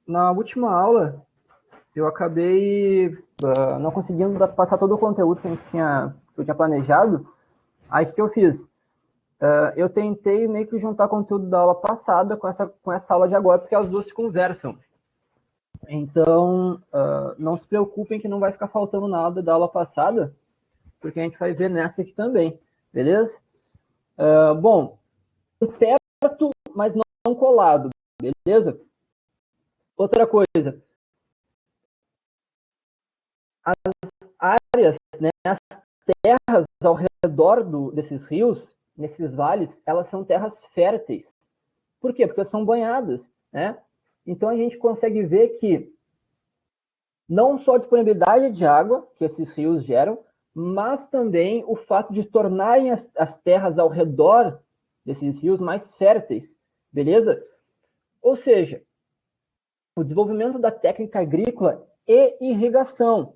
Na última aula, eu acabei não conseguindo passar todo o conteúdo que eu tinha planejado. Aí, o que eu fiz? Eu tentei meio que juntar conteúdo da aula passada com essa aula de agora, porque as duas se conversam. Então, não se preocupem que não vai ficar faltando nada da aula passada, porque a gente vai ver nessa aqui também, beleza? Bom, perto, mas não colado, beleza? Outra coisa, as áreas, né, as terras ao redor desses rios, nesses vales, elas são terras férteis. Por quê? Porque são banhadas, né? Então a gente consegue ver que não só a disponibilidade de água que esses rios geram, mas também o fato de tornarem as terras ao redor desses rios mais férteis, beleza? Ou seja, o desenvolvimento da técnica agrícola e irrigação,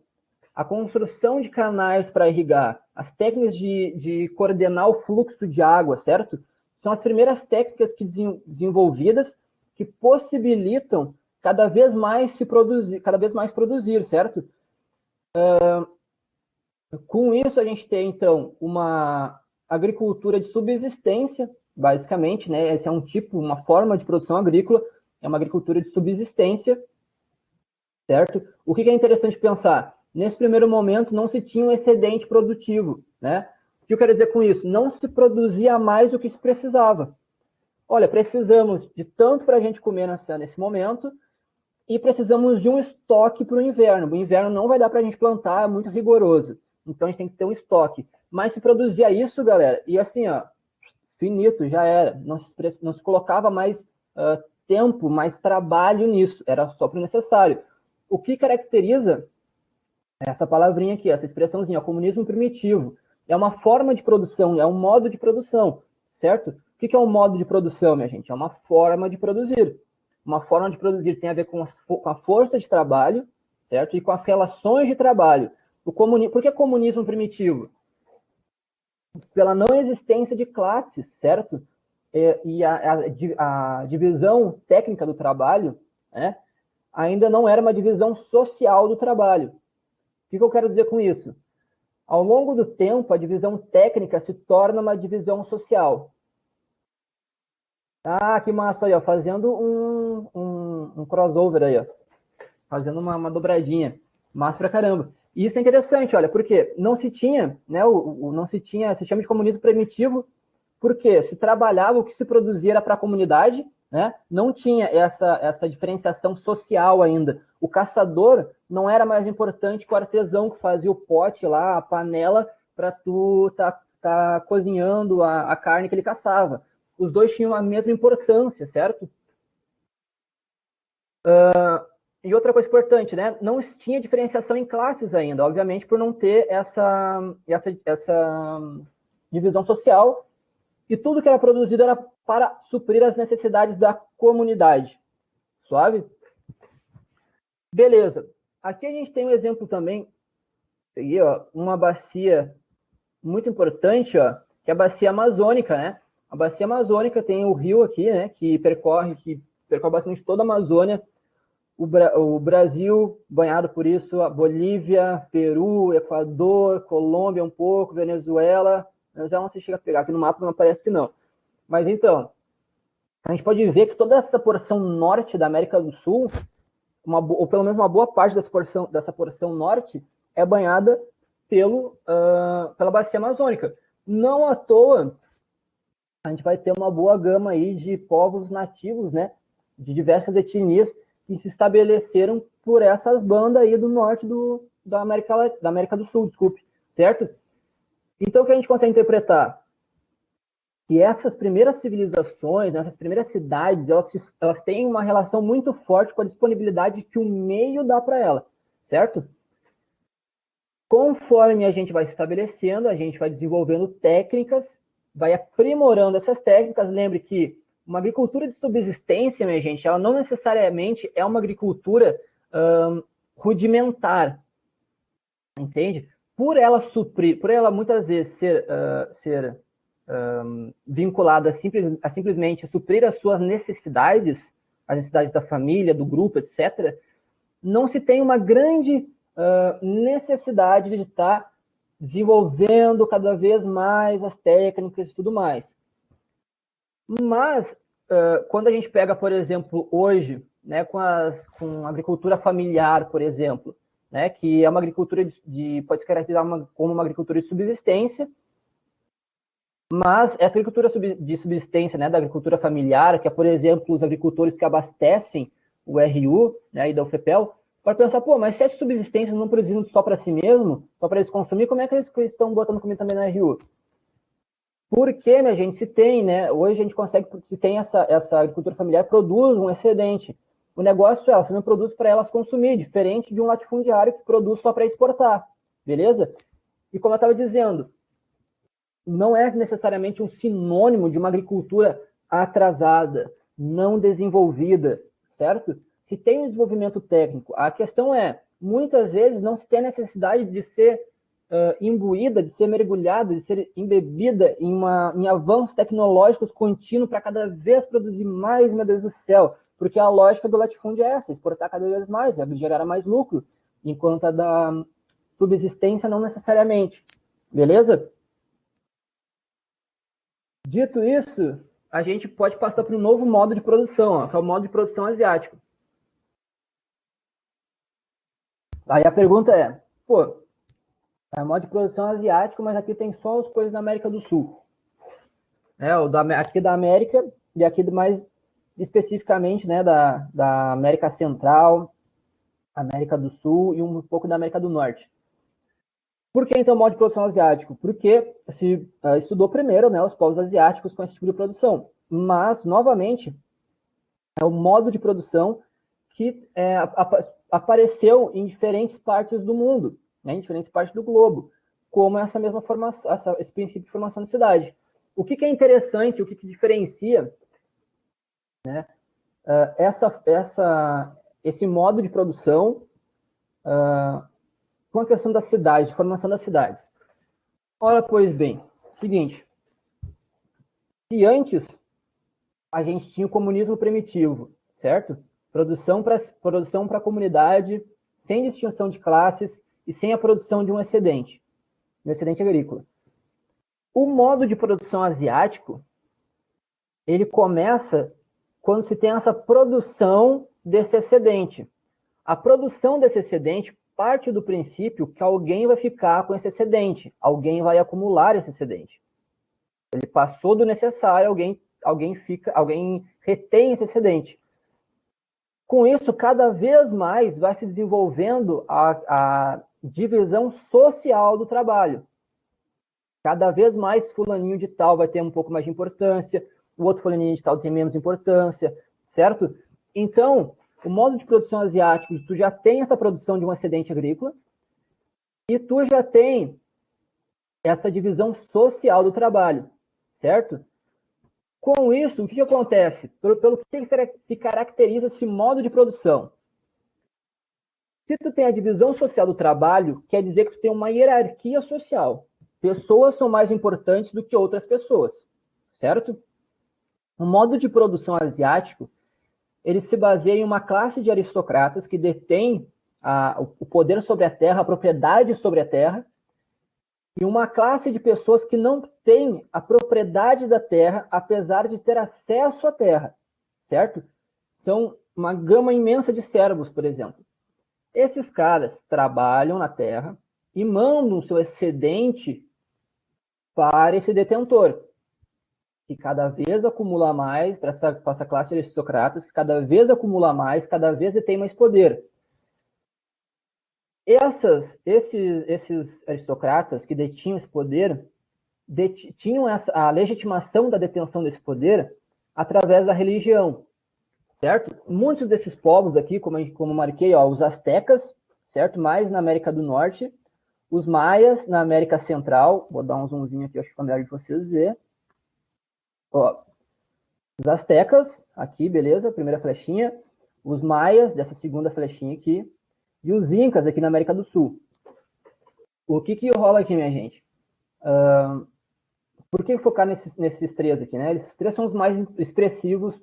a construção de canais para irrigar, as técnicas de coordenar o fluxo de água, certo? São as primeiras técnicas que desenvolvidas que possibilitam cada vez mais produzir, certo? Com isso, a gente tem, então, uma agricultura de subsistência, basicamente, né? Esse é uma forma de produção agrícola, é uma agricultura de subsistência, certo? O que é interessante pensar? Nesse primeiro momento, não se tinha um excedente produtivo, né? O que eu quero dizer com isso? Não se produzia mais do que se precisava. Olha, precisamos de tanto para a gente comer nesse momento e precisamos de um estoque para o inverno. O inverno não vai dar para a gente plantar, é muito rigoroso. Então, a gente tem que ter um estoque. Mas se produzia isso, galera, e assim, ó, finito, já era. Não se colocava mais tempo, mais trabalho nisso. Era só para o necessário. O que caracteriza essa palavrinha aqui, essa expressãozinha, o comunismo primitivo? É uma forma de produção, é um modo de produção, certo? O que é um modo de produção, minha gente? É uma forma de produzir. Uma forma de produzir tem a ver com a força de trabalho, certo? E com as relações de trabalho. Por que comunismo primitivo? Pela não existência de classes, certo? E a divisão técnica do trabalho, né, ainda não era uma divisão social do trabalho. O que eu quero dizer com isso? Ao longo do tempo, a divisão técnica se torna uma divisão social. Ah, que massa aí, ó, fazendo um crossover aí, ó, fazendo uma dobradinha. Massa pra caramba. E isso é interessante, olha, porque não se tinha, né, não se tinha, se chama de comunismo primitivo, porque se trabalhava, o que se produzia era para a comunidade, né? Não tinha essa diferenciação social ainda. O caçador não era mais importante que o artesão que fazia o pote lá, a panela, para tu tá cozinhando a carne que ele caçava. Os dois tinham a mesma importância, certo? E outra coisa importante, né? Não tinha diferenciação em classes ainda, obviamente, por não ter essa divisão social. E tudo que era produzido era para suprir as necessidades da comunidade. Suave? Beleza. Aqui a gente tem um exemplo também, peguei, ó, uma bacia muito importante, ó, que é a bacia amazônica, né? A bacia amazônica tem o rio aqui, né, que percorre basicamente toda a Amazônia. O Brasil, banhado por isso, a Bolívia, Peru, Equador, Colômbia um pouco, Venezuela. Venezuela não se chega a pegar, aqui no mapa não aparece que não. Mas então, a gente pode ver que toda essa porção norte da América do Sul, ou pelo menos uma boa parte dessa porção norte, é banhada pela bacia amazônica. Não à toa, a gente vai ter uma boa gama aí de povos nativos, né, de diversas etnias que se estabeleceram por essas bandas aí do norte da América do Sul, desculpe, certo? Então, o que a gente consegue interpretar? Que essas primeiras civilizações, essas primeiras cidades, elas têm uma relação muito forte com a disponibilidade que o meio dá para ela, certo? Conforme a gente vai se estabelecendo, a gente vai desenvolvendo técnicas, vai aprimorando essas técnicas. Lembre que uma agricultura de subsistência, minha gente, ela não necessariamente é uma agricultura rudimentar, entende? Por ela muitas vezes ser vinculada a simplesmente suprir as suas necessidades, as necessidades da família, do grupo, etc., não se tem uma grande necessidade de estar desenvolvendo cada vez mais as técnicas e tudo mais. Mas, quando a gente pega, por exemplo, hoje, né, com a agricultura familiar, por exemplo, né, que é uma agricultura pode se caracterizar como uma agricultura de subsistência, mas essa agricultura de subsistência, né, da agricultura familiar, que é, por exemplo, os agricultores que abastecem o RU, né, e da UFPEL, para pensar, pô, mas se essas subsistências não produzindo só para si mesmo, só para eles consumir, como é que eles estão botando comida também no RU? Porque, minha gente, se tem, né, hoje a gente consegue, se tem essa agricultura familiar, produz um excedente. O negócio é, você não produz para elas consumir, diferente de um latifundiário que produz só para exportar, beleza? E como eu estava dizendo, não é necessariamente um sinônimo de uma agricultura atrasada, não desenvolvida, certo? Se tem um desenvolvimento técnico, a questão é, muitas vezes não se tem necessidade de ser imbuída, de ser mergulhada, de ser embebida em avanços tecnológicos contínuos para cada vez produzir mais, meu Deus do céu, porque a lógica do latifúndio é essa, exportar cada vez mais, gerar mais lucro, enquanto a da subsistência não necessariamente, beleza? Dito isso, a gente pode passar para um novo modo de produção, ó, que é o modo de produção asiático. Aí a pergunta é, pô, é modo de produção asiático, mas aqui tem só as coisas da América do Sul. Aqui da América e aqui mais especificamente, né, da América Central, América do Sul e um pouco da América do Norte. Por que, então, modo de produção asiático? Porque se estudou primeiro, né, os povos asiáticos com esse tipo de produção. Mas, novamente, é o modo de produção que apareceu em diferentes partes do mundo, né, em diferentes partes do globo, como essa mesma formação, esse princípio de formação de cidade. O que é interessante, o que diferencia, né, esse modo de produção com a questão da cidade, de formação das cidades. Ora, pois bem, seguinte, se antes a gente tinha o comunismo primitivo, certo? Produção para a comunidade, sem distinção de classes e sem a produção de um excedente agrícola. O modo de produção asiático, ele começa quando se tem essa produção desse excedente. A produção desse excedente parte do princípio que alguém vai ficar com esse excedente, alguém vai acumular esse excedente. Ele passou do necessário, alguém retém esse excedente. Com isso, cada vez mais vai se desenvolvendo a divisão social do trabalho. Cada vez mais fulaninho de tal vai ter um pouco mais de importância, o outro fulaninho de tal tem menos importância, certo? Então, o modo de produção asiático, tu já tem essa produção de um excedente agrícola e tu já tem essa divisão social do trabalho, certo? Com isso, o que acontece? Pelo que se caracteriza esse modo de produção? Se tu tem a divisão social do trabalho, quer dizer que tu tem uma hierarquia social. Pessoas são mais importantes do que outras pessoas, certo? O modo de produção asiático, ele se baseia em uma classe de aristocratas que detém o poder sobre a terra, a propriedade sobre a terra, e uma classe de pessoas que não tem a propriedade da terra, apesar de ter acesso à terra, certo? São uma gama imensa de servos, por exemplo. Esses caras trabalham na terra e mandam seu excedente para esse detentor, que cada vez acumula mais, para essa classe de aristocratas, que cada vez acumula mais, cada vez tem mais poder. Esses aristocratas que detinham esse poder, tinham a legitimação da detenção desse poder através da religião, certo? Muitos desses povos aqui, como marquei, ó, os astecas, certo? Mais na América do Norte, os maias na América Central, vou dar um zoomzinho aqui, acho que fica melhor de vocês verem. Ó, os astecas, aqui, beleza? Primeira flechinha. Os maias, dessa segunda flechinha aqui. E os incas, aqui na América do Sul. O que rola aqui, minha gente? Por que focar nesses três aqui, né? Esses três são os mais expressivos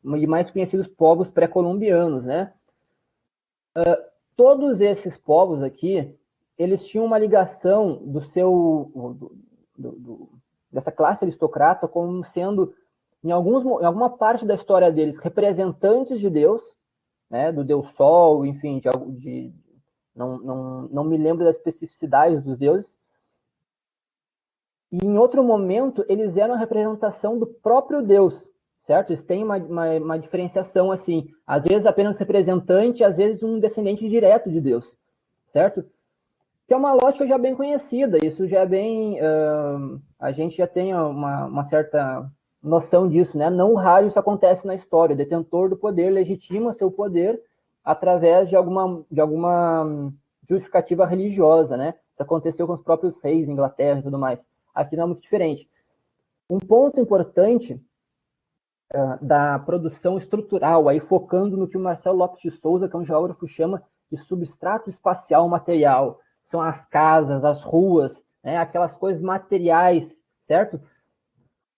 e mais conhecidos povos pré-colombianos, né? Todos esses povos aqui, eles tinham uma ligação dessa classe aristocrata como sendo, em alguma parte da história deles, representantes de Deus, né, do Deus Sol, enfim, não me lembro das especificidades dos deuses. E em outro momento, eles eram a representação do próprio Deus, certo? Eles têm uma diferenciação assim, às vezes apenas representante, às vezes um descendente direto de Deus, certo? Que é uma lógica já bem conhecida, isso já é bem... a gente já tem uma certa noção disso, né? Não raro isso acontece na história, o detentor do poder legitima seu poder através de alguma justificativa religiosa, né? Isso aconteceu com os próprios reis, Inglaterra e tudo mais. Aqui não é muito diferente. Um ponto importante da produção estrutural, aí focando no que o Marcelo Lopes de Souza, que é um geógrafo, chama de substrato espacial material. São as casas, as ruas, né, aquelas coisas materiais, certo?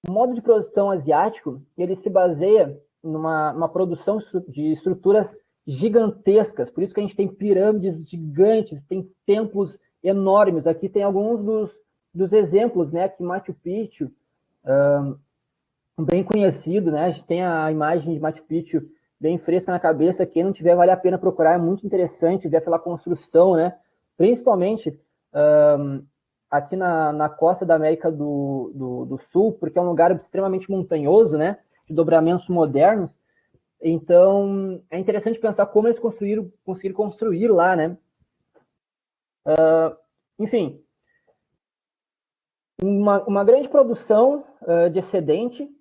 O modo de produção asiático, ele se baseia numa produção de estruturas gigantescas, por isso que a gente tem pirâmides gigantes, tem templos enormes. Aqui tem alguns dos exemplos, né, que Machu Picchu, bem conhecido, né? A gente tem a imagem de Machu Picchu bem fresca na cabeça. Quem não tiver, vale a pena procurar, é muito interessante ver aquela construção, né? Principalmente aqui na costa da América do Sul, porque é um lugar extremamente montanhoso, né? De dobramentos modernos. Então, é interessante pensar como eles conseguiram construir lá, né? Enfim, uma grande produção de excedente,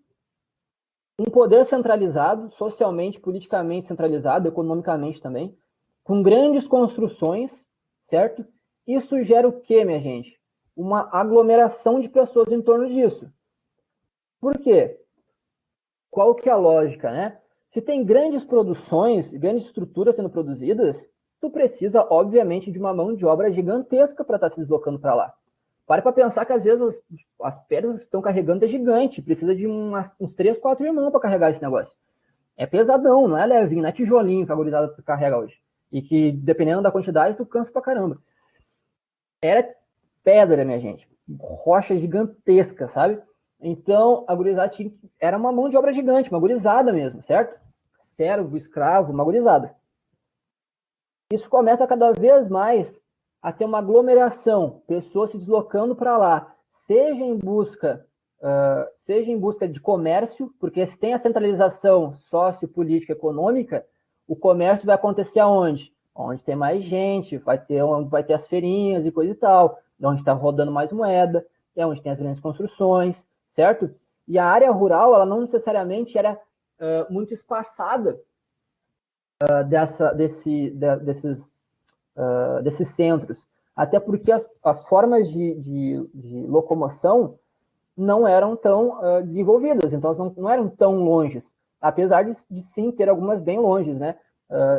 um poder centralizado, socialmente, politicamente centralizado, economicamente também, com grandes construções, certo? Isso gera o quê, minha gente? Uma aglomeração de pessoas em torno disso. Por quê? Qual que é a lógica, né? Se tem grandes produções, grandes estruturas sendo produzidas, tu precisa, obviamente, de uma mão de obra gigantesca para estar se deslocando para lá. Pare para pensar que às vezes as pedras que estão carregando é gigante, precisa de uns 3, 4 irmãos para carregar esse negócio. É pesadão, não é levinho, não é tijolinho que a gurizada carrega hoje. E que, dependendo da quantidade, tu cansa pra caramba. Era pedra, minha gente. Rocha gigantesca, sabe? Então, a gurizada era uma mão de obra gigante, uma gurizada mesmo, certo? Servo, escravo, uma gurizada. Isso começa cada vez mais a ter uma aglomeração, pessoas se deslocando para lá, seja em busca de comércio, porque se tem a centralização sociopolítica econômica, o comércio vai acontecer aonde? Onde tem mais gente, vai ter as feirinhas e coisa e tal, onde está rodando mais moeda, é onde tem as grandes construções, certo? E a área rural, ela não necessariamente era muito espaçada desses centros, até porque as formas de locomoção não eram tão desenvolvidas, então elas não eram tão longes, apesar de sim ter algumas bem longes, né?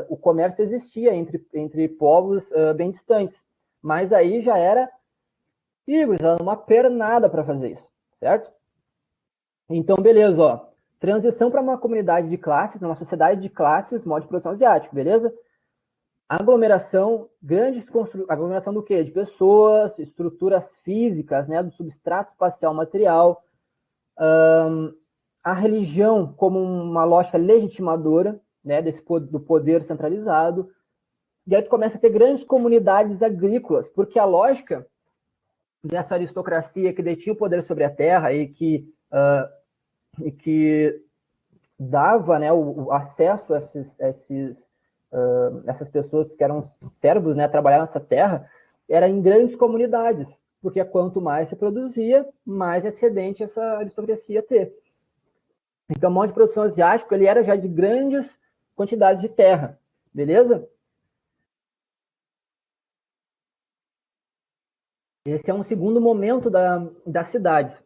O comércio existia entre povos bem distantes, mas aí já era uma pernada para fazer isso, certo? Então, beleza, ó. Transição para uma comunidade de classes, uma sociedade de classes, modo de produção asiático, beleza? Aglomeração, aglomeração do quê? De pessoas, estruturas físicas, né, do substrato espacial material, a religião como uma lógica legitimadora, né, do poder centralizado, e aí tu começa a ter grandes comunidades agrícolas, porque a lógica dessa aristocracia que detinha o poder sobre a terra e que dava, né, o acesso a essas pessoas que eram servos, né, a trabalhar nessa terra, era em grandes comunidades, porque quanto mais se produzia, mais excedente essa aristocracia ia ter. Então, o modo de produção asiático, ele era já de grandes quantidades de terra, beleza? Esse é um segundo momento das cidades.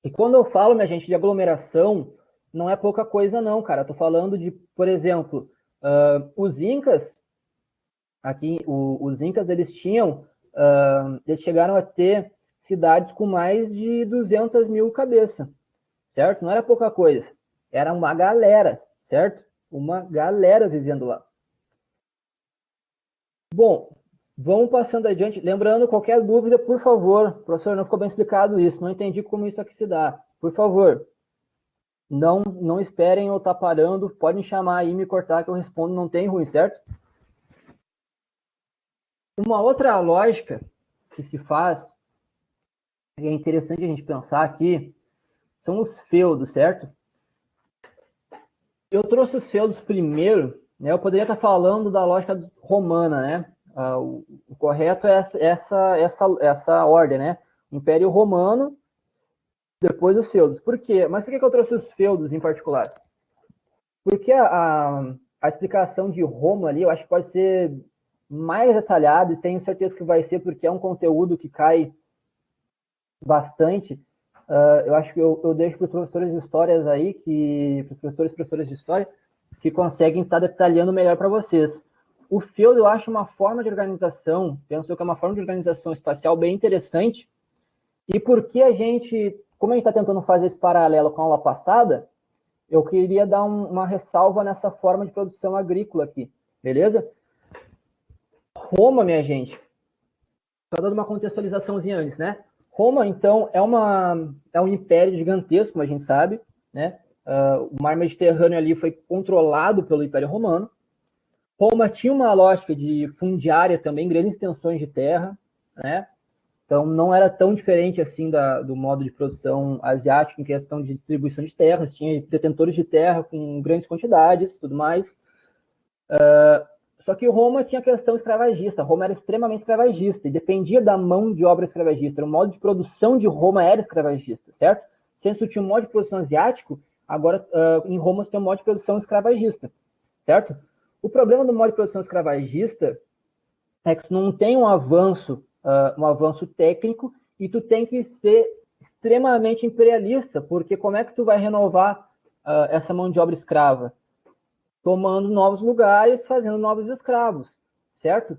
E quando eu falo, minha gente, de aglomeração, não é pouca coisa não, cara. Estou falando de, por exemplo, os Incas, aqui, os Incas, eles chegaram a ter cidades com mais de 200 mil cabeças, certo? Não era pouca coisa, era uma galera, certo? Uma galera vivendo lá. Bom, vamos passando adiante. Lembrando, qualquer dúvida, por favor, professor, não ficou bem explicado isso, não entendi como isso aqui se dá. Por favor, não esperem eu estar parando, podem chamar aí, me cortar que eu respondo, não tem ruim, certo? Uma outra lógica que se faz, e é interessante a gente pensar aqui, são os feudos, certo? Eu trouxe os feudos primeiro, né? Eu poderia estar falando da lógica romana, né? O correto é essa ordem, né? Império Romano, depois os feudos. Por quê? Mas por que eu trouxe os feudos em particular? Porque a explicação de Roma ali, eu acho que pode ser mais detalhada, e tenho certeza que vai ser, porque é um conteúdo que cai bastante. Eu acho que eu deixo para os professores de histórias aí, para os professores e professoras de história, que conseguem estar detalhando melhor para vocês. O feudo, eu acho uma forma de organização, penso que é uma forma de organização espacial bem interessante, e porque como a gente está tentando fazer esse paralelo com a aula passada, eu queria dar uma ressalva nessa forma de produção agrícola aqui, beleza? Roma, minha gente, só dando uma contextualizaçãozinha antes, né? Roma, então, é um império gigantesco, como a gente sabe, né? O mar Mediterrâneo ali foi controlado pelo Império Romano. Roma tinha uma lógica de fundiária também, grandes extensões de terra, né? Então, não era tão diferente assim do modo de produção asiático em questão de distribuição de terras. Tinha detentores de terra com grandes quantidades, tudo mais. Só que Roma tinha a questão escravagista. Roma era extremamente escravagista e dependia da mão de obra escravagista. O modo de produção de Roma era escravagista, certo? Se tu tinha um modo de produção asiático, agora em Roma você tem um modo de produção escravagista, certo? O problema do modo de produção escravagista é que tu não tem um avanço técnico e tu tem que ser extremamente imperialista, porque como é que tu vai renovar essa mão de obra escrava? Tomando novos lugares, fazendo novos escravos, certo?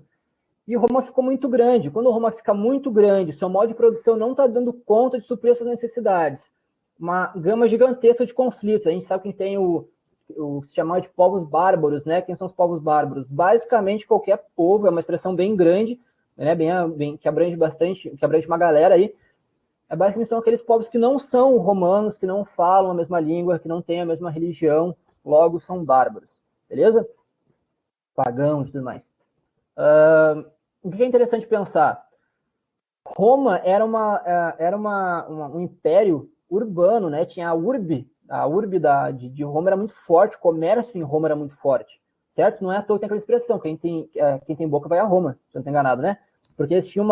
E Roma ficou muito grande. Quando Roma fica muito grande, seu modo de produção não está dando conta de suprir suas necessidades. Uma gama gigantesca de conflitos. A gente sabe que tem o se chamar de povos bárbaros, né? Quem são os povos bárbaros? Basicamente qualquer povo, é uma expressão bem grande, né? Que abrange bastante, que abrange uma galera aí. Basicamente são aqueles povos que não são romanos, que não falam a mesma língua, que não têm a mesma religião, logo são bárbaros, beleza? Pagãos e tudo mais. O que é interessante pensar? Roma era um império urbano, né? Tinha a urbe de Roma era muito forte, o comércio em Roma era muito forte, certo? Não é à toa que tem aquela expressão, quem tem boca vai a Roma, se eu não estou enganado, né? Porque eles tinham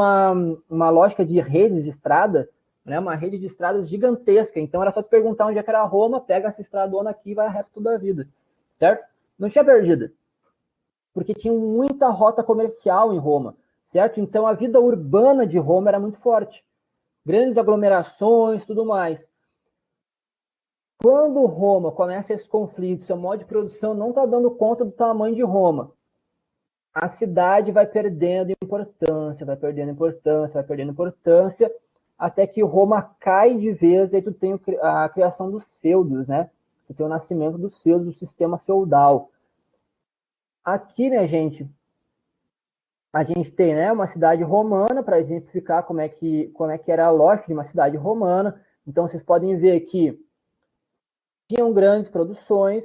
uma lógica de redes de estrada, né? Uma rede de estradas gigantesca, então era só te perguntar onde é que era Roma, pega essa estradona aqui e vai reto toda a vida, certo? Não tinha perdido, porque tinha muita rota comercial em Roma, certo? Então a vida urbana de Roma era muito forte, grandes aglomerações, tudo mais. Quando Roma começa esse conflito, seu modo de produção não está dando conta do tamanho de Roma, a cidade vai perdendo importância, vai perdendo importância, vai perdendo importância, até que Roma cai de vez, e aí tu tem a criação dos feudos, né? Tu tem o nascimento dos feudos, do sistema feudal. Aqui, minha gente, a gente tem, né, uma cidade romana, para exemplificar como é que era a lógica de uma cidade romana. Então, vocês podem ver que tinham grandes produções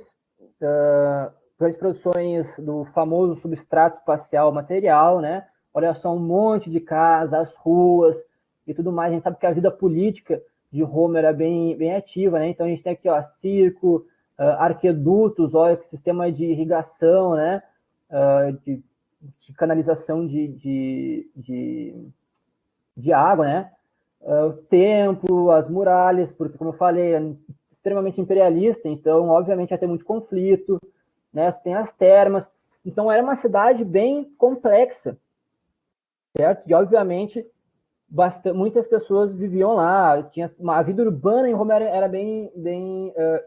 do famoso substrato espacial material, né? Olha só, um monte de casas, as ruas e tudo mais. A gente sabe que a vida política de Roma era bem ativa, né? Então, a gente tem aqui, ó, circo, arquedutos, olha, sistema de irrigação, né? De canalização de água, né? O templo, as muralhas, porque, como eu falei, é extremamente imperialista, então, obviamente, ia ter muito conflito, né? Tem as termas. Então, era uma cidade bem complexa, certo? E, obviamente, muitas pessoas viviam lá, a vida urbana em Roma era bem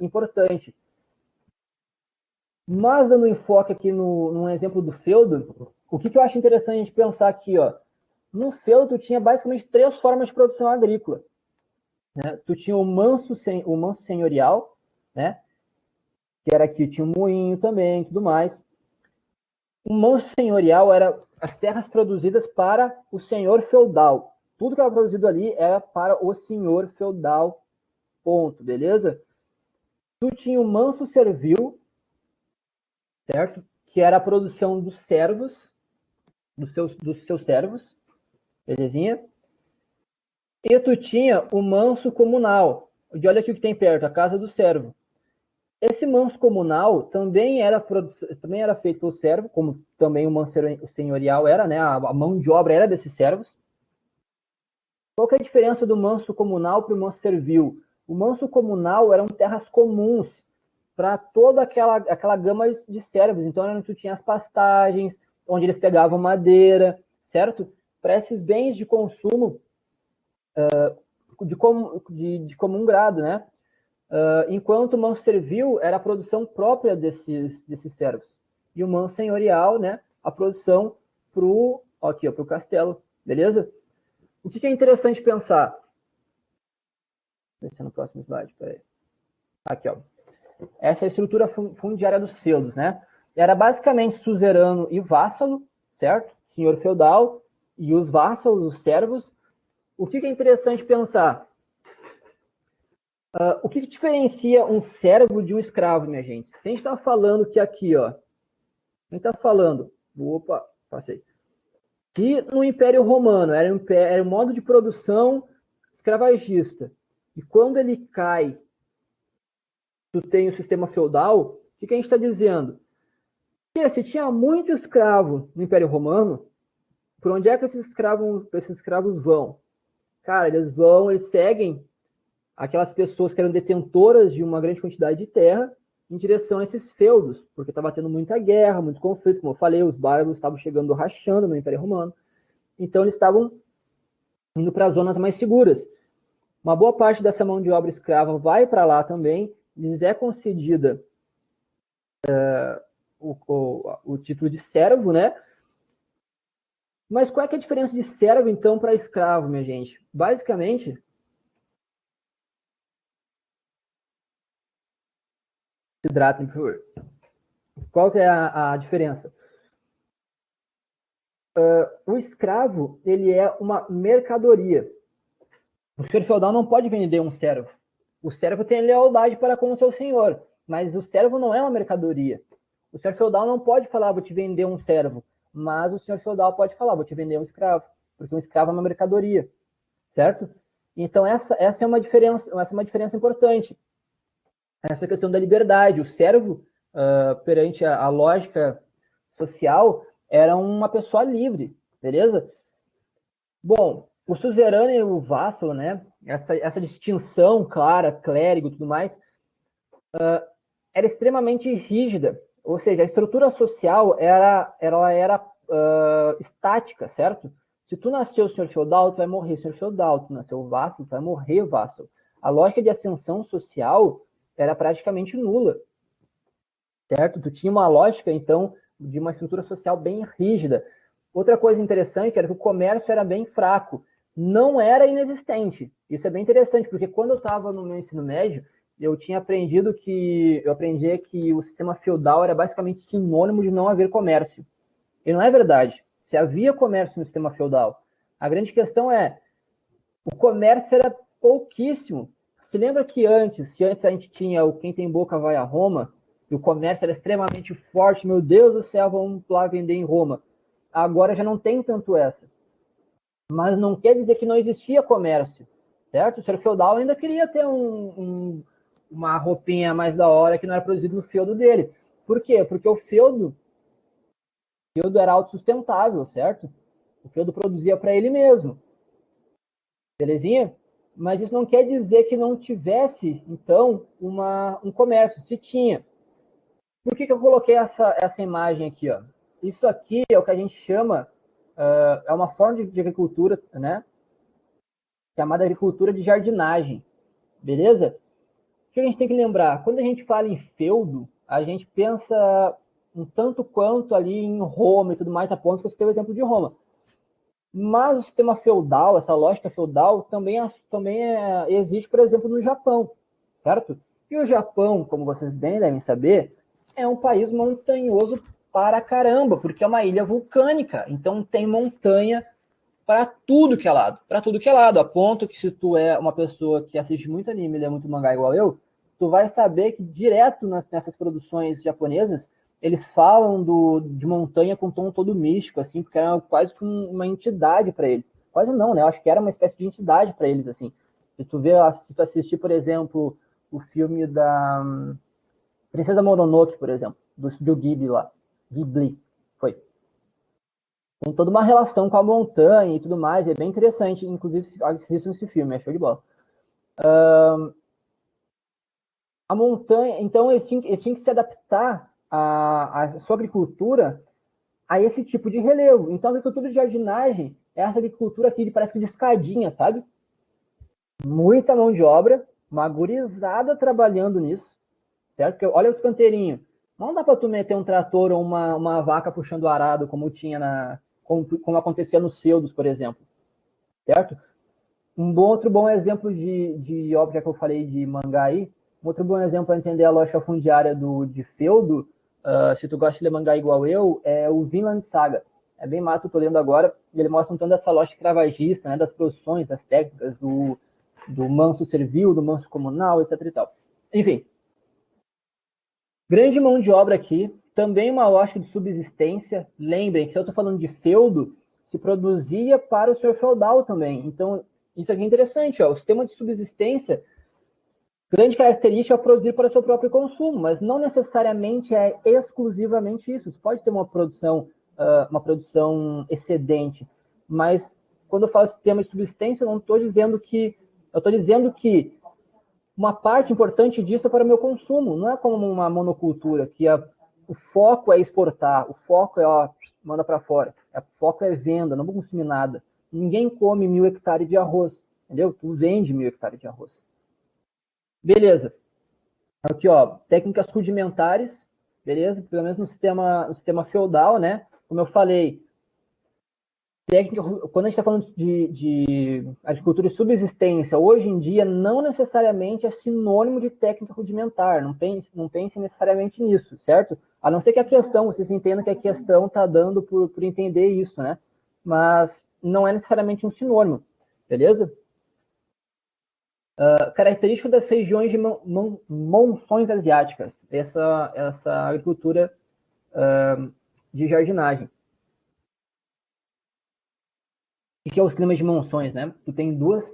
importante. Mas, dando enfoque aqui num exemplo do feudo, o que eu acho interessante a gente pensar aqui, ó, no feudo, tu tinha basicamente 3 formas de produção agrícola. Né? Tu tinha o manso senhorial, né? que era aqui, tinha um moinho também, tudo mais. O manso senhorial era as terras produzidas para o senhor feudal. Tudo que era produzido ali era para o senhor feudal, ponto, beleza? Tu tinha o manso servil, certo? Que era a produção dos servos, dos seus servos, belezinha? E tu tinha o manso comunal, de olha aqui o que tem perto, a casa do servo. Esse manso comunal também era feito pelo servo, como também o manso senhorial era, né? A mão de obra era desses servos. Qual que é a diferença do manso comunal para o manso servil? O manso comunal eram terras comuns para toda aquela gama de servos. Então, era onde tu tinha as pastagens, onde eles pegavam madeira, certo? Para esses bens de consumo de comum grado, né? Enquanto o manso servil era a produção própria desses servos. E o manso senhorial, né? A produção pro castelo, beleza? O que é interessante pensar? Deixa no próximo slide, peraí. Aqui, ó. Essa é a estrutura fundiária dos feudos, né? Era basicamente suzerano e vassalo, certo? Senhor feudal e os vassalos, os servos. O que é interessante pensar? O que diferencia um servo de um escravo, minha gente? Se a gente está falando que aqui, ó, a gente está falando, passei, que no Império Romano era um modo de produção escravagista. E quando ele cai, tu tem o sistema feudal, o que a gente está dizendo? Que se tinha muito escravo no Império Romano, por onde é que esses escravos vão? Cara, eles seguem aquelas pessoas que eram detentoras de uma grande quantidade de terra em direção a esses feudos, porque estava tendo muita guerra, muito conflito, como eu falei, os bárbaros estavam chegando, rachando no Império Romano. Então, eles estavam indo para zonas mais seguras. Uma boa parte dessa mão de obra escrava vai para lá também, lhes é concedida o título de servo, né? Mas qual é, a diferença de servo, então, para escravo, minha gente? Basicamente, se hidratem, por favor. Qual que é a diferença? O escravo, ele é uma mercadoria. O senhor feudal não pode vender um servo. O servo tem lealdade para com o seu senhor, mas o servo não é uma mercadoria. O senhor feudal não pode falar, vou te vender um servo, mas o senhor feudal pode falar, vou te vender um escravo, porque um escravo é uma mercadoria, certo? Então, essa é uma diferença importante. Essa questão da liberdade. O servo, perante a lógica social, era uma pessoa livre, beleza? Bom, o suzerano e o vassalo, né? Essa distinção clara, clérigo e tudo mais, era extremamente rígida. Ou seja, a estrutura social era estática, certo? Se tu nasceu senhor feudal, tu vai morrer senhor feudal. Tu nasceu vassalo, tu vai morrer vassalo. A lógica de ascensão social era praticamente nula, certo? Tu tinha uma lógica, então, de uma estrutura social bem rígida. Outra coisa interessante era que o comércio era bem fraco. Não era inexistente. Isso é bem interessante, porque quando eu estava no meu ensino médio, eu aprendi que o sistema feudal era basicamente sinônimo de não haver comércio. E não é verdade. Se havia comércio no sistema feudal, a grande questão é, o comércio era pouquíssimo. Se lembra que se antes a gente tinha o quem tem boca vai a Roma, e o comércio era extremamente forte, meu Deus do céu, vamos lá vender em Roma. Agora já não tem tanto essa. Mas não quer dizer que não existia comércio, certo? O senhor feudal ainda queria ter uma roupinha mais da hora que não era produzido no feudo dele. Por quê? Porque o feudo era autossustentável, certo? O feudo produzia para ele mesmo. Belezinha? Mas isso não quer dizer que não tivesse, então, um comércio. Se tinha. Por que eu coloquei essa imagem aqui? Ó? Isso aqui é o que a gente chama, é uma forma de agricultura, né? Chamada agricultura de jardinagem. Beleza? O que a gente tem que lembrar? Quando a gente fala em feudo, a gente pensa um tanto quanto ali em Roma e tudo mais, a ponto que você tem o exemplo de Roma. Mas o sistema feudal, essa lógica feudal, também existe, por exemplo, no Japão, certo? E o Japão, como vocês bem devem saber, é um país montanhoso para caramba, porque é uma ilha vulcânica. Então tem montanha para tudo que é lado. Para tudo que é lado. A ponto que se tu é uma pessoa que assiste muito anime e lê muito mangá igual eu, tu vai saber que direto nessas produções japonesas, eles falam de montanha com um tom todo místico, assim, porque era quase que uma entidade para eles. Quase não, né? Eu acho que era uma espécie de entidade para eles, assim. Se tu assistir, por exemplo, o filme da Princesa Mononoke, por exemplo, do Studio Ghibli lá. Ghibli, foi. Tem toda uma relação com a montanha e tudo mais, é bem interessante, inclusive assistam esse filme, é show de bola. A montanha, então eles tinham que se adaptar à sua agricultura a esse tipo de relevo. Então a agricultura de jardinagem é essa agricultura aqui, parece que de escadinha, sabe? Muita mão de obra, uma gurizada trabalhando nisso, certo? Porque olha os canteirinhos. Não dá para tu meter um trator ou uma vaca puxando o arado, como tinha como acontecia nos feudos, por exemplo, certo? Outro bom exemplo de obra, já que eu falei de mangá aí, um outro bom exemplo para entender a lógica fundiária de feudo, se tu gosta de ler mangá igual eu, é o Vinland Saga. É bem massa, eu tô lendo agora, e ele mostra um tanto dessa lógica cravagista, né, das produções, das técnicas, do manso servil, do manso comunal, etc e tal. Enfim, grande mão de obra aqui, também uma lógica de subsistência. Lembrem que se eu estou falando de feudo, se produzia para o senhor feudal também. Então, isso aqui é interessante. Ó. O sistema de subsistência, grande característica é produzir para o seu próprio consumo, mas não necessariamente é exclusivamente isso. Você pode ter uma produção excedente, mas quando eu falo sistema de subsistência, eu não estou dizendo que... Eu estou dizendo que uma parte importante disso é para o meu consumo. Não é como uma monocultura, que o foco é exportar, o foco é, manda para fora. O foco é venda, não vou consumir nada. Ninguém come 1.000 hectares de arroz, entendeu? Tu vende 1.000 hectares de arroz. Beleza. Aqui, ó, técnicas rudimentares, beleza? Pelo menos no sistema feudal, né? Como eu falei, técnica, quando a gente está falando de agricultura de subsistência, hoje em dia não necessariamente é sinônimo de técnica rudimentar, não pense necessariamente nisso, certo? A não ser que a questão, vocês entendam que a questão está dando por entender isso, né? Mas não é necessariamente um sinônimo, beleza? Característica das regiões de monções asiáticas, essa agricultura de jardinagem. O que é os climas de monções, né? Tu tem duas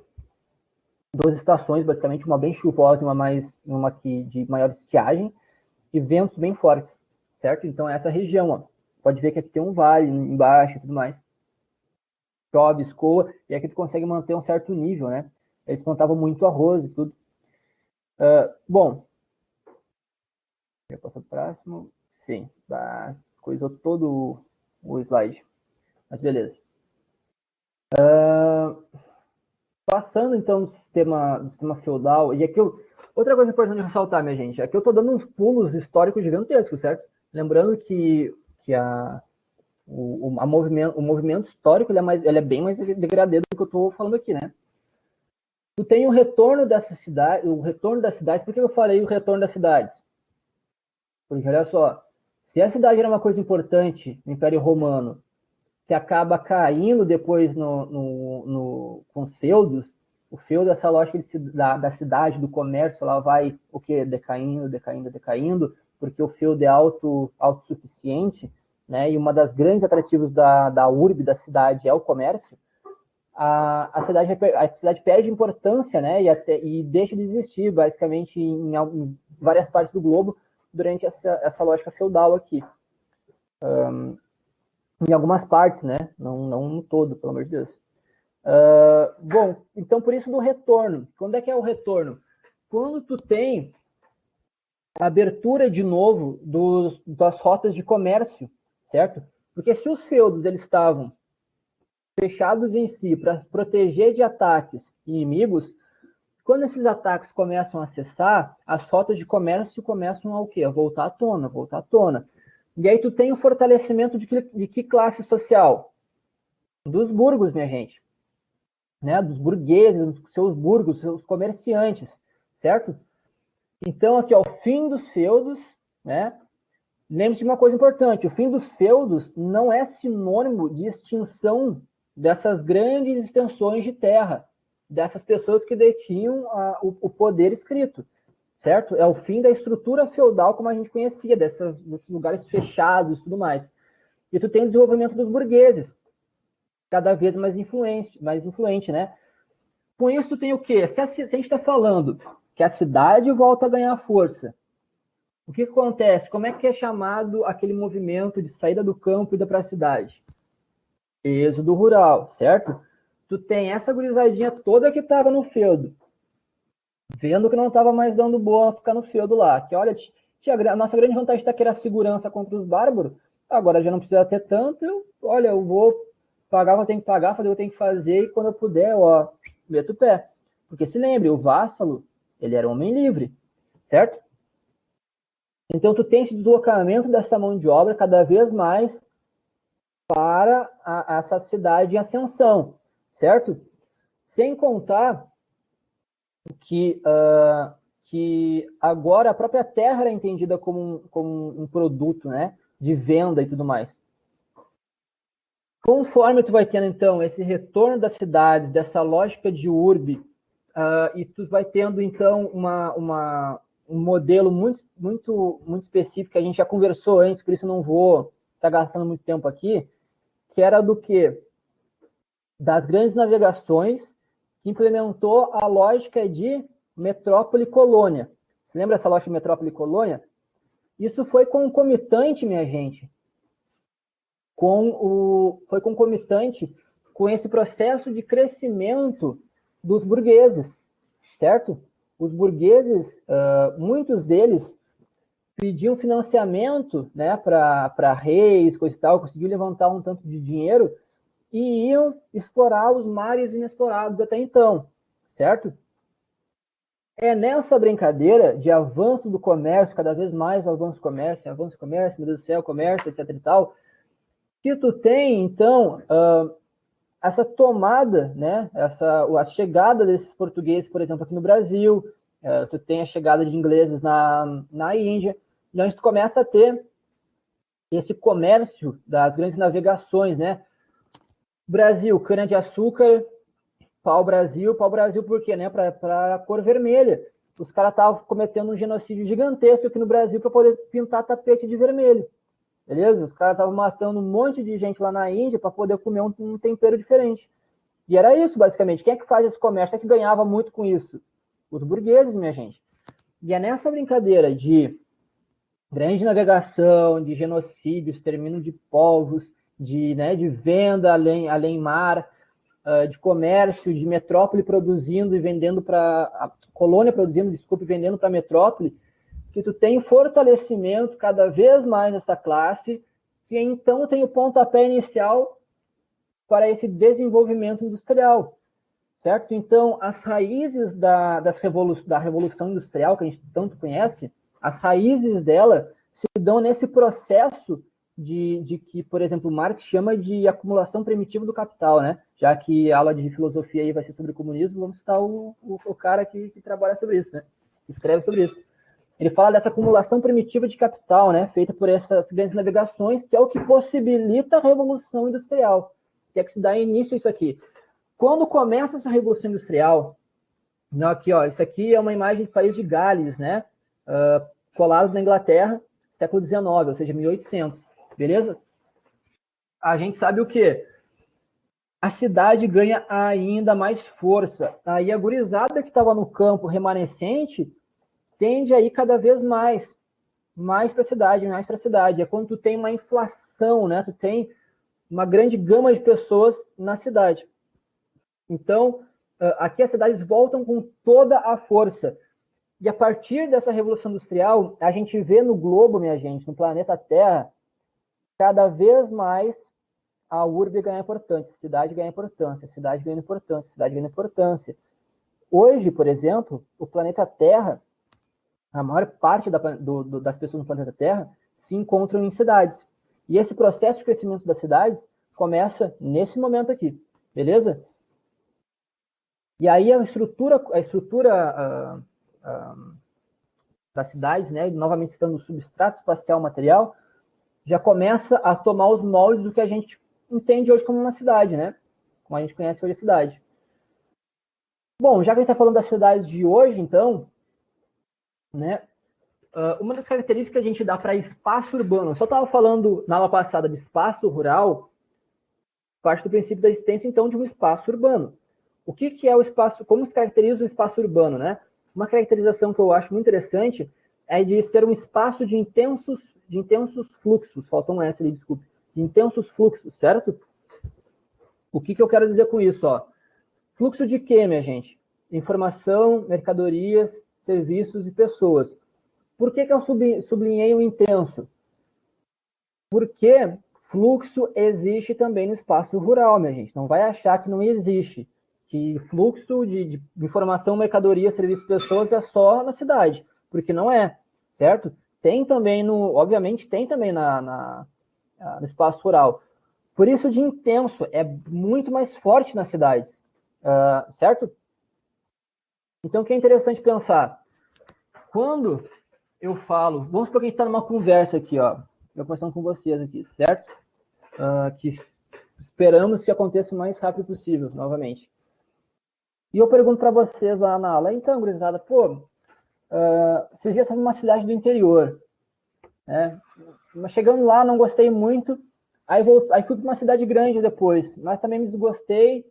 estações, basicamente, uma bem chuvosa e uma aqui de maior estiagem, e ventos bem fortes, certo? Então, essa região, ó, pode ver que aqui tem um vale embaixo e tudo mais. Chove, escoa, e aqui tu consegue manter um certo nível, né? Eles plantavam muito arroz e tudo. Bom, já passou para o próximo. Sim, coisou todo o slide. Mas beleza. Passando, então, do sistema feudal, e aqui outra coisa importante ressaltar, minha gente, aqui eu estou dando uns pulos históricos gigantescos, certo? Lembrando que o movimento histórico ele é bem mais degradê do que eu estou falando aqui, né? Tu tem o retorno dessa cidade, o retorno das cidades. Por que eu falei o retorno das cidades? Porque olha só, se a cidade era uma coisa importante no Império Romano, que acaba caindo depois com os feudos, o feudo, essa lógica da cidade, do comércio, ela vai o quê? Decaindo, decaindo, decaindo, porque o feudo é autossuficiente, né? E uma das grandes atrativos da urbe, da cidade, é o comércio. A cidade perde importância, né? E deixa de existir, basicamente, em várias partes do globo, durante essa lógica feudal aqui. Em algumas partes, né? Não no todo, pelo amor de Deus. Bom, então por isso do retorno. Quando é que é o retorno? Quando tu tem a abertura de novo das rotas de comércio, certo? Porque se os feudos eles estavam fechados em si para proteger de ataques inimigos, quando esses ataques começam a cessar, as rotas de comércio começam a o quê? A voltar à tona, voltar à tona. E aí tu tem o fortalecimento de que classe social? Dos burgos, minha gente. Né? Dos burgueses, seus burgos, seus comerciantes, certo? Então, aqui, ó, o fim dos feudos, né? Lembre-se de uma coisa importante, o fim dos feudos não é sinônimo de extinção dessas grandes extensões de terra, dessas pessoas que detinham o poder escrito, certo? É o fim da estrutura feudal como a gente conhecia, desses lugares fechados e tudo mais. E tu tem o desenvolvimento dos burgueses, cada vez mais influente, né? Com isso, tu tem o quê? Se a gente está falando que a cidade volta a ganhar força, o que acontece? Como é que é chamado aquele movimento de saída do campo e ida para a cidade? Êxodo rural, certo? Tu tem essa gurizadinha toda que estava no feudo, vendo que não estava mais dando boa ficar no feudo lá. Que olha, a nossa grande vantagem está que era a segurança contra os bárbaros, agora já não precisa ter tanto, olha, eu vou pagar o que eu tenho que pagar, fazer o que eu tenho que fazer, e quando eu puder, ó, meto o pé. Porque se lembre, o vassalo, ele era um homem livre, certo? Então, tu tem esse deslocamento dessa mão de obra cada vez mais para essa cidade em ascensão, certo? Sem contar que agora a própria terra é entendida como um produto, né? De venda e tudo mais. Conforme tu vai tendo, então, esse retorno das cidades, dessa lógica de urbe, e tu vai tendo, então, um modelo muito específico, que a gente já conversou antes, por isso não vou estar gastando muito tempo aqui, que era do quê? Das grandes navegações, que implementou a lógica de metrópole-colônia. Você lembra essa lógica de metrópole-colônia? Isso foi concomitante, minha gente, foi concomitante com esse processo de crescimento dos burgueses, certo? Os burgueses, muitos deles pediam financiamento, né, para reis, coisa e tal, conseguiam levantar um tanto de dinheiro e iam explorar os mares inexplorados até então, certo? É nessa brincadeira de avanço do comércio, cada vez mais avanço do comércio, meu Deus do céu, comércio, etc e tal, que tu tem, então, essa tomada, né, a chegada desses portugueses, por exemplo, aqui no Brasil, tu tem a chegada de ingleses na Índia, e onde tu começa a ter esse comércio das grandes navegações, né? Brasil, cana-de-açúcar, pau-brasil por quê? Né? Para a cor vermelha. Os caras estavam cometendo um genocídio gigantesco aqui no Brasil para poder pintar tapete de vermelho. Beleza? Os caras estavam matando um monte de gente lá na Índia para poder comer um tempero diferente. E era isso, basicamente. Quem é que faz esse comércio? É que ganhava muito com isso? Os burgueses, minha gente. E é nessa brincadeira de grande navegação, de genocídio, extermínio de povos, de venda além mar, de comércio, de metrópole produzindo e vendendo para a colônia produzindo, desculpe, vendendo para a metrópole, que tu tem fortalecimento cada vez mais dessa classe, que então tem o pontapé inicial para esse desenvolvimento industrial, certo? Então, as raízes da Revolução Industrial, que a gente tanto conhece, as raízes dela se dão nesse processo de que, por exemplo, Marx chama de acumulação primitiva do capital, né? Já que a aula de filosofia aí vai ser sobre comunismo, vamos citar o cara que trabalha sobre isso, né? Que escreve sobre isso. Ele fala dessa acumulação primitiva de capital, né? Feita por essas grandes navegações, que é o que possibilita a Revolução Industrial, que é que se dá início a isso aqui. Quando começa essa Revolução Industrial, aqui, ó, isso aqui é uma imagem do país de Gales, né? Colados na Inglaterra, século XIX, ou seja, 1800, beleza? A gente sabe o quê? A cidade ganha ainda mais força. Aí a gurizada que estava no campo remanescente tende a ir cada vez mais para a cidade, mais para a cidade. É quando tu tem uma inflação, né? Tu tem uma grande gama de pessoas na cidade. Então, aqui as cidades voltam com toda a força. E a partir dessa Revolução Industrial, a gente vê no globo, minha gente, no planeta Terra, cada vez mais a urbe ganha importância, a cidade ganha importância, a cidade ganha importância, a cidade ganha importância. Hoje, por exemplo, o planeta Terra, a maior parte das pessoas no planeta Terra se encontram em cidades. E esse processo de crescimento das cidades começa nesse momento aqui, beleza? E aí a estrutura das cidades, né, novamente citando o substrato espacial material, já começa a tomar os moldes do que a gente entende hoje como uma cidade, né? Como a gente conhece hoje a cidade. Bom, já que a gente está falando das cidades de hoje, então, né, uma das características que a gente dá para espaço urbano, eu só estava falando na aula passada de espaço rural, parte do princípio da existência, então, de um espaço urbano. O que é o espaço, como se caracteriza o espaço urbano, né? Uma caracterização que eu acho muito interessante é de ser um espaço de intensos fluxos, faltou um S ali, desculpe, de intensos fluxos, certo? O que eu quero dizer com isso, ó? Fluxo de quê, minha gente? Informação, mercadorias, serviços e pessoas. Por que eu sublinhei o intenso? Porque fluxo existe também no espaço rural, minha gente. Não vai achar que não existe. Que fluxo de informação, mercadoria, serviços, pessoas é só na cidade. Porque não é, certo? Tem também obviamente, tem também no espaço rural. Por isso, de intenso é muito mais forte nas cidades, certo? Então, o que é interessante pensar? Quando eu falo, vamos supor que a gente está numa conversa aqui, ó, eu conversando com vocês aqui, certo? Que esperamos que aconteça o mais rápido possível, novamente. E eu pergunto para vocês lá na aula, então, gurizada, pô, esses dias eu fui numa cidade do interior, né? Mas chegando lá, não gostei muito, aí fui para uma cidade grande depois, mas também me desgostei,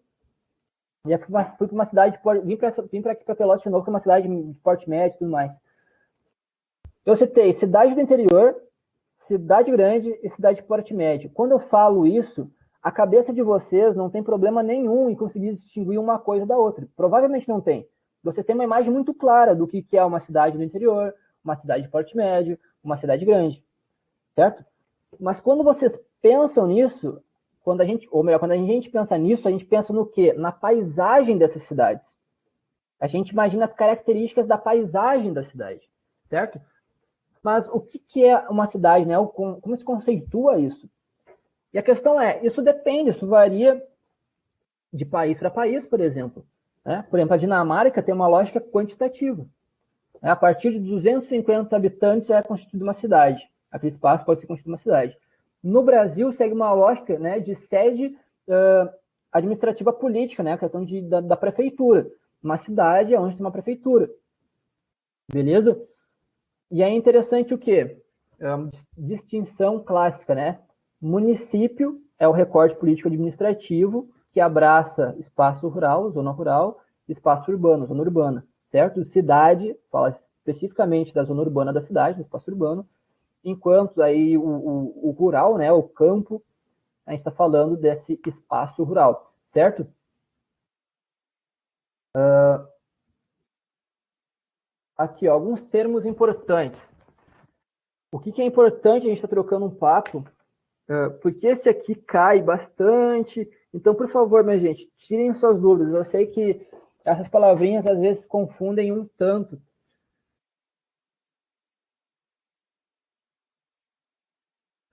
e fui para uma cidade, vim para aqui para Pelotas de novo, que é uma cidade de porte médio e tudo mais. Eu citei cidade do interior, cidade grande e cidade de porte médio. Quando eu falo isso, a cabeça de vocês não tem problema nenhum em conseguir distinguir uma coisa da outra. Provavelmente não tem. Vocês têm uma imagem muito clara do que é uma cidade do interior, uma cidade de porte médio, uma cidade grande, certo? Mas quando vocês pensam nisso, quando a gente pensa nisso, a gente pensa no quê? Na paisagem dessas cidades. A gente imagina as características da paisagem da cidade, certo? Mas o que é uma cidade, né? Como se conceitua isso? E a questão é, isso depende, isso varia de país para país, por exemplo. Né? Por exemplo, a Dinamarca tem uma lógica quantitativa. Né? A partir de 250 habitantes é constituída uma cidade. Aquele espaço pode ser constituído uma cidade. No Brasil, segue uma lógica, né, de sede administrativa política, né? A questão da prefeitura. Uma cidade é onde tem uma prefeitura. Beleza? E é interessante o quê? É uma distinção clássica, né? Município é o recorte político-administrativo que abraça espaço rural, espaço urbano, zona urbana, certo? Cidade fala especificamente da zona urbana da cidade, do espaço urbano, enquanto aí o rural, né, o campo, a gente está falando desse espaço rural, certo? Aqui, ó, alguns termos importantes. O que é importante, a gente está trocando um papo, porque esse aqui cai bastante. Então, por favor, minha gente, tirem suas dúvidas. Eu sei que essas palavrinhas às vezes confundem um tanto.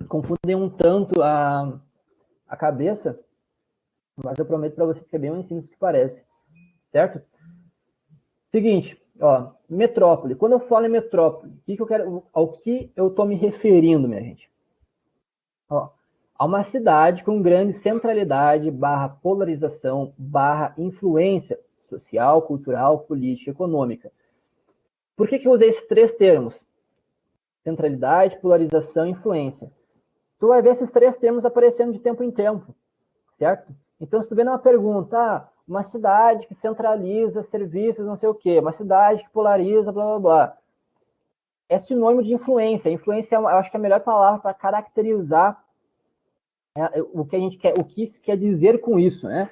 Confundem um tanto a cabeça, mas eu prometo para vocês que é bem mais simples do que parece. Certo? Seguinte, ó, metrópole. Quando eu falo em metrópole, ao que eu estou me referindo, minha gente? Ó, a uma cidade com grande centralidade, barra polarização, barra influência social, cultural, política, econômica. Por que eu usei esses três termos? Centralidade, polarização e influência. Tu vai ver esses três termos aparecendo de tempo em tempo, certo? Então, se tu vê numa pergunta, uma cidade que centraliza serviços, não sei o quê, uma cidade que polariza, blá, blá, blá. É sinônimo de influência. Influência, eu acho que é a melhor palavra para caracterizar o que a gente quer, o que se quer dizer com isso, né?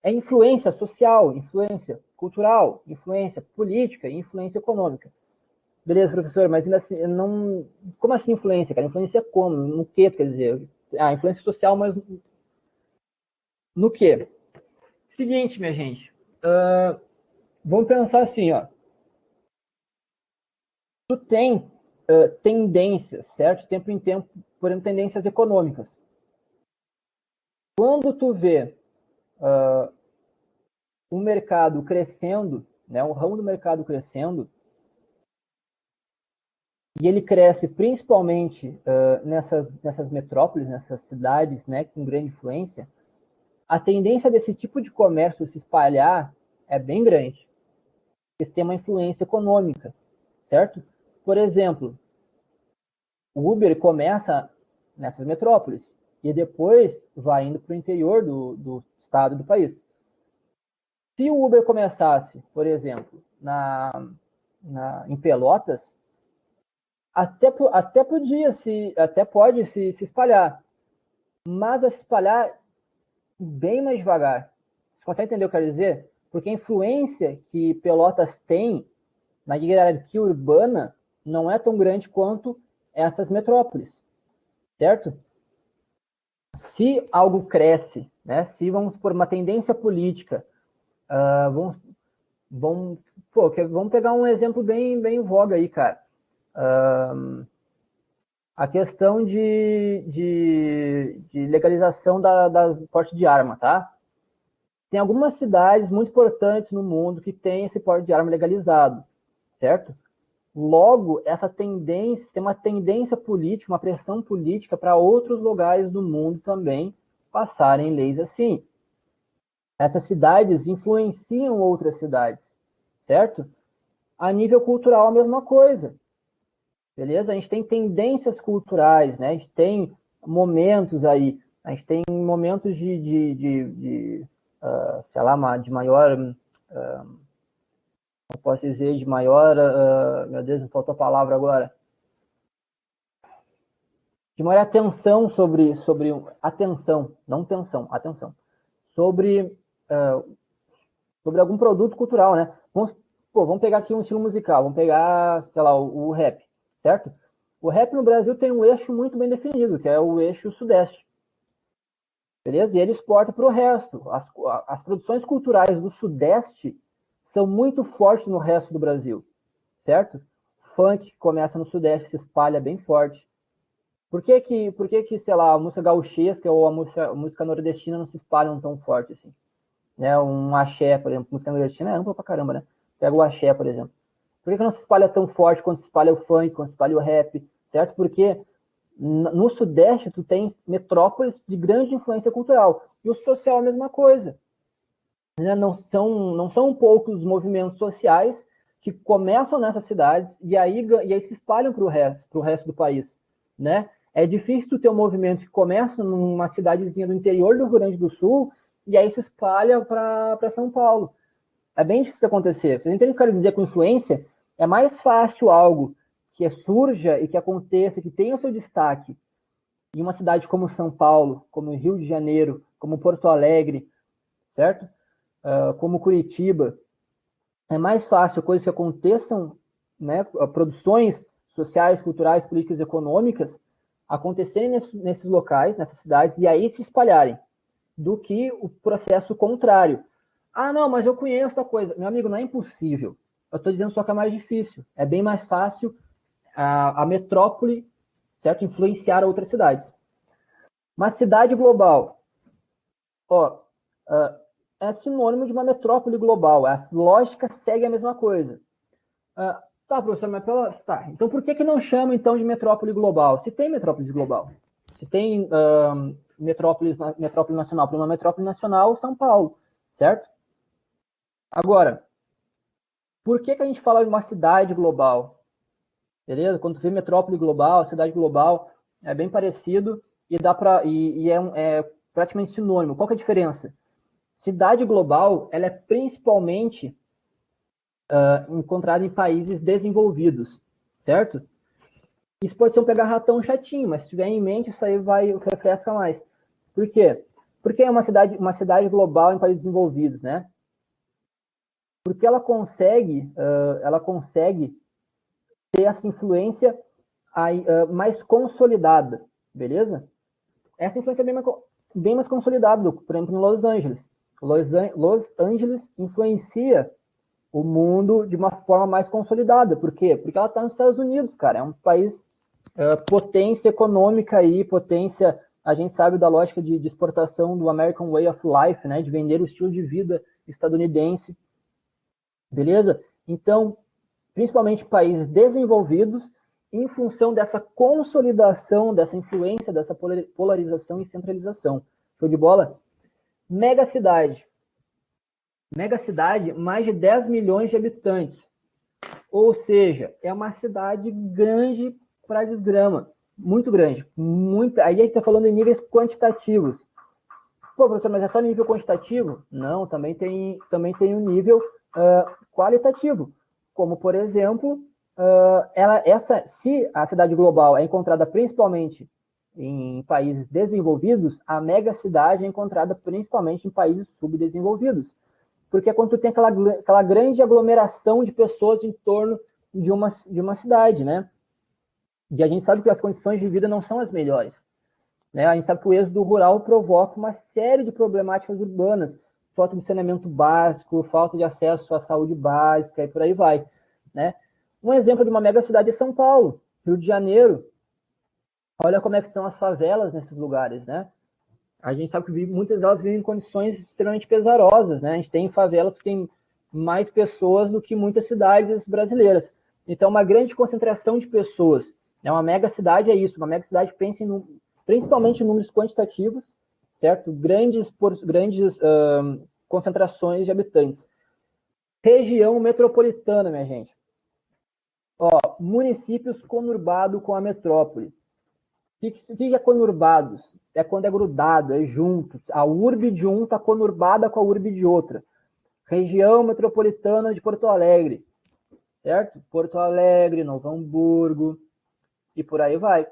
É influência social, influência cultural, influência política e influência econômica. Beleza, professor, mas ainda assim, não. Como assim influência, cara? Influência como? No que, quer dizer? Influência social, mas no que? Seguinte, minha gente. Vamos pensar assim, ó. Tu tem tendências, certo? Tempo em tempo, por exemplo, tendências econômicas. Quando tu vê o mercado crescendo, né, o ramo do mercado crescendo, e ele cresce principalmente nessas metrópoles, nessas cidades, né, com grande influência, a tendência desse tipo de comércio se espalhar é bem grande. Eles têm uma influência econômica, certo? Por exemplo, o Uber começa nessas metrópoles e depois vai indo para o interior do estado do país. Se o Uber começasse, por exemplo, em Pelotas, até pode se espalhar, mas vai se espalhar bem mais devagar. Você consegue entender o que eu quero dizer? Porque a influência que Pelotas tem na hierarquia urbana não é tão grande quanto essas metrópoles, certo? Se algo cresce, né, se vamos por uma tendência política, vamos pegar um exemplo bem voga aí, cara. A questão de legalização da porte de arma, tá? Tem algumas cidades muito importantes no mundo que têm esse porte de arma legalizado, certo? Logo, tem uma tendência política, uma pressão política para outros lugares do mundo também passarem leis assim. Essas cidades influenciam outras cidades, certo? A nível cultural, a mesma coisa, beleza? A gente tem tendências culturais, né? A gente tem momentos aí, a gente tem momentos sei lá, de maior, eu posso dizer, de maior, meu Deus, me faltou a palavra agora, de maior atenção sobre atenção, não tensão, atenção, sobre algum produto cultural, né? Vamos pegar aqui um estilo musical, vamos pegar, sei lá, o rap, certo? O rap no Brasil tem um eixo muito bem definido, que é o eixo sudeste, beleza? E ele exporta para o resto. As produções culturais do sudeste são muito fortes no resto do Brasil, certo? Funk começa no sudeste, se espalha bem forte. Por que, sei lá, a música gauchesca ou a música nordestina não se espalham tão forte assim? Né? Um axé, por exemplo, música nordestina é ampla pra caramba, né? Pega o axé, por exemplo. Por que não se espalha tão forte quando se espalha o funk, quando se espalha o rap, certo? Porque no Sudeste tu tem metrópoles de grande influência cultural. E o social é a mesma coisa. Né? Não são poucos os movimentos sociais que começam nessas cidades e aí se espalham para o resto do país, né? É difícil tu ter um movimento que começa numa cidadezinha do interior do Rio Grande do Sul e aí se espalha para São Paulo. É bem difícil acontecer. Vocês entendem o que eu quero dizer com influência? É mais fácil algo que surja e que aconteça, que tenha o seu destaque em uma cidade como São Paulo, como Rio de Janeiro, como Porto Alegre, certo? Como Curitiba. É mais fácil coisas que aconteçam, né, produções sociais, culturais, políticas, econômicas, acontecerem nesses locais, nessas cidades, e aí se espalharem, do que o processo contrário. Ah, não, mas eu conheço a coisa. Meu amigo, não é impossível. Eu estou dizendo só que é mais difícil. É bem mais fácil a metrópole, certo, influenciar outras cidades. Mas cidade global, ó, é sinônimo de uma metrópole global. A lógica segue a mesma coisa. Tá, professor, mas tá. Então por que não chama então de metrópole global? Se tem metrópole global, se tem metrópole nacional, para uma metrópole nacional, São Paulo, certo? Agora, por que a gente fala de uma cidade global? Beleza? Quando tu vê metrópole global, cidade global, é bem parecido e é praticamente sinônimo. Qual que é a diferença? Cidade global, ela é principalmente encontrada em países desenvolvidos, certo? Isso pode ser um pegar ratão chatinho, mas se tiver em mente, isso aí refresca mais. Por quê? Porque é uma cidade global em países desenvolvidos, né? Porque ela consegue ter essa influência mais consolidada, beleza? Essa influência é bem mais consolidada, por exemplo, em Los Angeles. Los Angeles influencia o mundo de uma forma mais consolidada. Por quê? Porque ela está nos Estados Unidos, cara. É um país potência econômica aí, potência. A gente sabe da lógica de exportação do American Way of Life, né? De vender o estilo de vida estadunidense. Beleza? Então, principalmente países desenvolvidos em função dessa consolidação, dessa influência, dessa polarização e centralização. Show de bola? Megacidade. Megacidade, mais de 10 milhões de habitantes. Ou seja, é uma cidade grande para desgrama. Muito grande. Muito. Aí a gente está falando em níveis quantitativos. Pô, professor, mas é só nível quantitativo? Não, também tem um nível qualitativo. Como, por exemplo, se a cidade global é encontrada principalmente em países desenvolvidos, a megacidade é encontrada principalmente em países subdesenvolvidos. Porque é quando tu tem aquela grande aglomeração de pessoas em torno de uma cidade, né? E a gente sabe que as condições de vida não são as melhores. Né? A gente sabe que o êxodo rural provoca uma série de problemáticas urbanas, falta de saneamento básico, falta de acesso à saúde básica e por aí vai. Né? Um exemplo de uma mega cidade é São Paulo, Rio de Janeiro. Olha como é que são as favelas nesses lugares, né? A gente sabe que muitas delas vivem em condições extremamente pesarosas, né? A gente tem favelas que tem mais pessoas do que muitas cidades brasileiras. Então, uma grande concentração de pessoas. Né? Uma mega cidade é isso. Uma mega cidade pensa principalmente em números quantitativos, certo? Grandes concentrações de habitantes. Região metropolitana, minha gente. Ó, municípios conurbados com a metrópole. O que é conurbados? É quando é grudado, é junto. A urbe de um está conurbada com a urbe de outra. Região metropolitana de Porto Alegre, certo? Porto Alegre, Novo Hamburgo e por aí vai.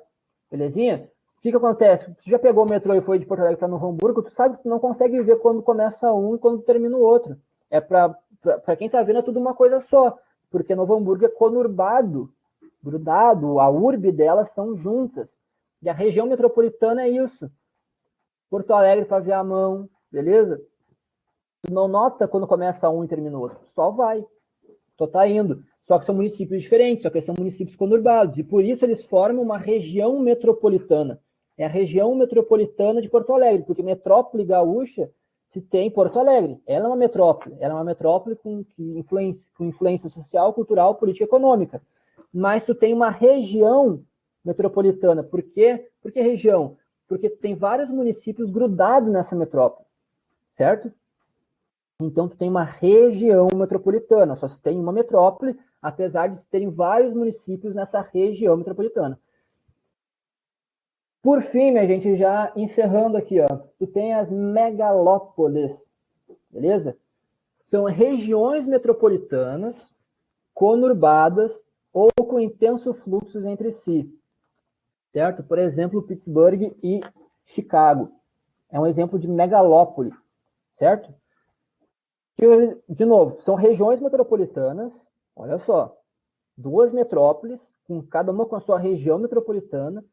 Belezinha? O que acontece? Tu já pegou o metrô e foi de Porto Alegre para Novo Hamburgo, tu sabe que tu não consegue ver quando começa um e quando termina o outro. É para quem está vendo é tudo uma coisa só, porque Novo Hamburgo é conurbado, grudado, a urbe delas são juntas. E a região metropolitana é isso. Porto Alegre para Viamão, beleza? Tu não nota quando começa um e termina o outro. Só vai. Só tá indo. Só que são municípios diferentes, só que são municípios conurbados. E por isso eles formam uma região metropolitana. É a região metropolitana de Porto Alegre, porque metrópole gaúcha se tem Porto Alegre. Ela é uma metrópole. Ela é uma metrópole com influência social, cultural, política e econômica. Mas tu tem uma região metropolitana. Por quê? Por que região? Porque tem vários municípios grudados nessa metrópole, certo? Então, tu tem uma região metropolitana, só se tem uma metrópole, apesar de terem vários municípios nessa região metropolitana. Por fim, minha gente, já encerrando aqui, ó, tu tem as megalópolis, beleza? São regiões metropolitanas conurbadas ou com intensos fluxos entre si, certo? Por exemplo, Pittsburgh e Chicago. É um exemplo de megalópole, certo? De novo, são regiões metropolitanas, olha só, duas metrópoles, com cada uma com a sua região metropolitana,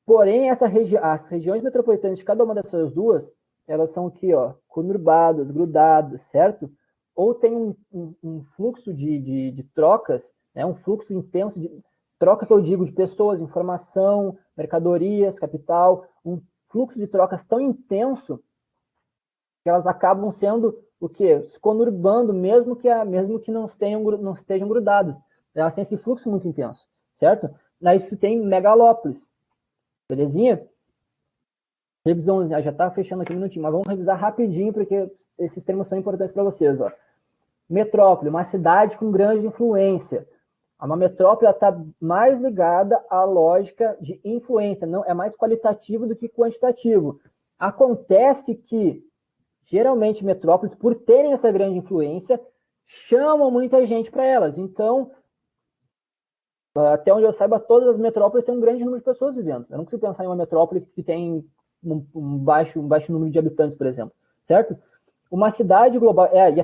porém as regiões metropolitanas de cada uma dessas duas, elas são aqui, ó, conurbadas, grudadas, certo? Ou tem um fluxo de trocas, né, um fluxo intenso de troca que eu digo de pessoas, informação, mercadorias, capital, um fluxo de trocas tão intenso que elas acabam sendo o quê? Se conurbando, mesmo que não estejam grudadas. Elas têm esse fluxo muito intenso, certo? Aí você tem megalópolis, belezinha? Revisão, já está fechando aqui um minutinho, mas vamos revisar rapidinho, porque esses termos são importantes para vocês. Ó. Metrópole, uma cidade com grande influência. Uma metrópole está mais ligada à lógica de influência, não é mais qualitativo do que quantitativo. Acontece que geralmente metrópoles, por terem essa grande influência, chamam muita gente para elas. Então, até onde eu saiba, todas as metrópoles têm um grande número de pessoas vivendo. Eu não consigo pensar em uma metrópole que tem um baixo número de habitantes, por exemplo. Certo? Uma cidade global, e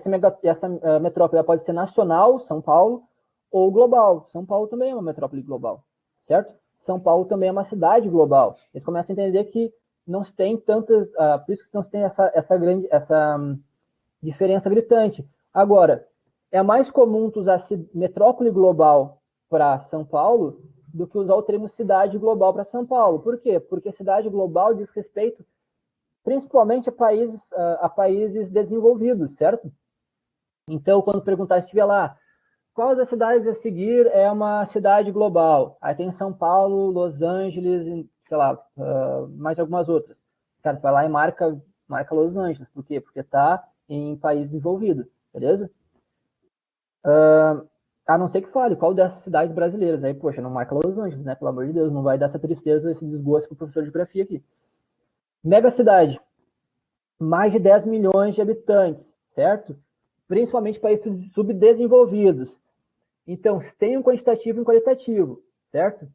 essa metrópole pode ser nacional, São Paulo, ou global. São Paulo também é uma metrópole global. Certo? São Paulo também é uma cidade global. Eles começam a entender que não se tem tantas, por isso que não se tem essa diferença gritante. Agora, é mais comum tu usar metrópole global para São Paulo do que usar o termo cidade global para São Paulo. Por quê? Porque cidade global diz respeito principalmente a países desenvolvidos, certo? Então, quando perguntar se estiver lá, qual das cidades a seguir é uma cidade global? Aí tem São Paulo, Los Angeles, sei lá, mais algumas outras. Cara, tu vai lá e marca Los Angeles. Por quê? Porque tá em país desenvolvido, beleza? A não ser que fale qual dessas cidades brasileiras. Aí, poxa, não marca Los Angeles, né? Pelo amor de Deus, não vai dar essa tristeza, esse desgosto pro professor de geografia aqui. Mega cidade, mais de 10 milhões de habitantes, certo? Principalmente países subdesenvolvidos. Então, tem um quantitativo e um qualitativo, certo?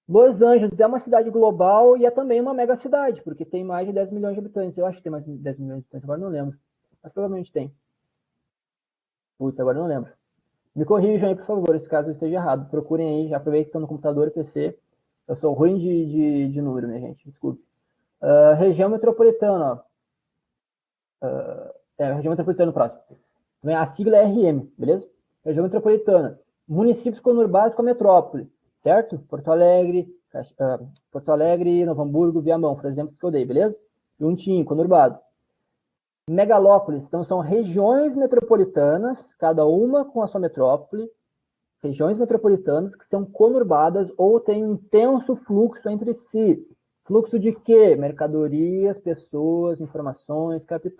Los Angeles é uma cidade global e é também uma mega cidade, porque tem mais de 10 milhões de habitantes. Eu acho que tem mais de 10 milhões de habitantes, agora não lembro. Mas provavelmente tem. Putz, agora não lembro. Me corrijam aí, por favor, se caso eu esteja errado. Procurem aí, já aproveitem que estão no computador e PC. Eu sou ruim de número, minha gente, desculpe. Região metropolitana, ó. Região metropolitana próximo. A sigla é RM, beleza? Região metropolitana. Municípios conurbados com a metrópole, certo? Porto Alegre, Novo Hamburgo, Viamão, por exemplo, que eu dei, beleza? Juntinho, conurbado. Megalópolis, então são regiões metropolitanas, cada uma com a sua metrópole, regiões metropolitanas que são conurbadas ou têm um intenso fluxo entre si. Fluxo de quê? Mercadorias, pessoas, informações, capitais.